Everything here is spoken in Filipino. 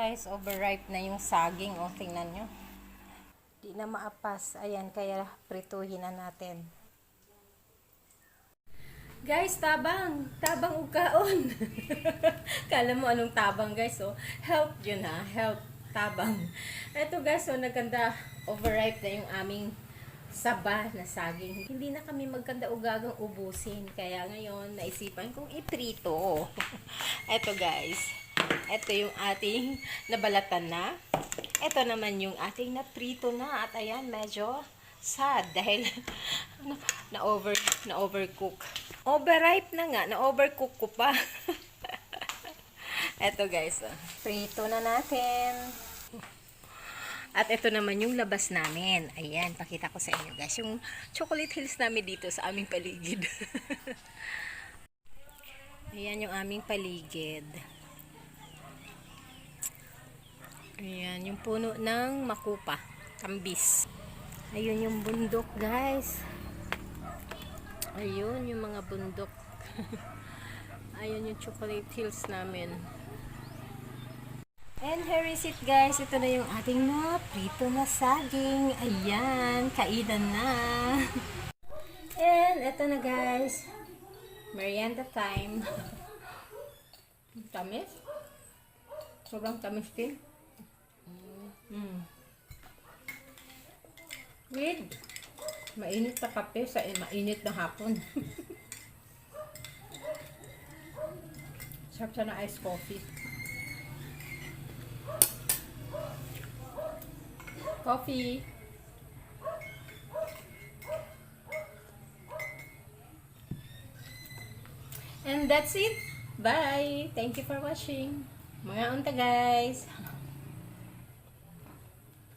guys, overripe na yung saging. O, tingnan nyo. Di na maapas. Ayan, kaya prituhin na natin. Guys, tabang! Tabang ukaon! Kala mo anong tabang guys, oh. Help yun ha. Help. Tabang. Ito guys, oh, naganda. Overripe na yung aming saba na saging. Hindi na kami magkanda ugagang ubusin. Kaya ngayon, naisipan kong iprito. Ito guys. Ito yung ating nabalatan na. Ito naman yung ating naprito na. At ayan, medyo sad. Dahil na-overcook. Overripe na nga. Na-overcook ko pa. Ito guys. Prito na natin. At ito naman yung labas namin. Ayan, pakita ko sa inyo guys. Yung chocolate hills namin dito sa aming paligid. Ayan yung aming paligid. Ayan, yung puno ng makupa. Kambis. Ayun yung bundok guys. Ayun yung mga bundok. Ayun yung chocolate hills namin. And here is it guys. Ito na yung ating prito na saging. Ayan, kainan na. And ito na guys. Merienda time. Tamis. Sobrang tamis din. With mainit na kape sa mainit na hapon. Sarap siya na iced coffee. Coffee. And that's it. Bye. Thank you for watching. Mga unta guys.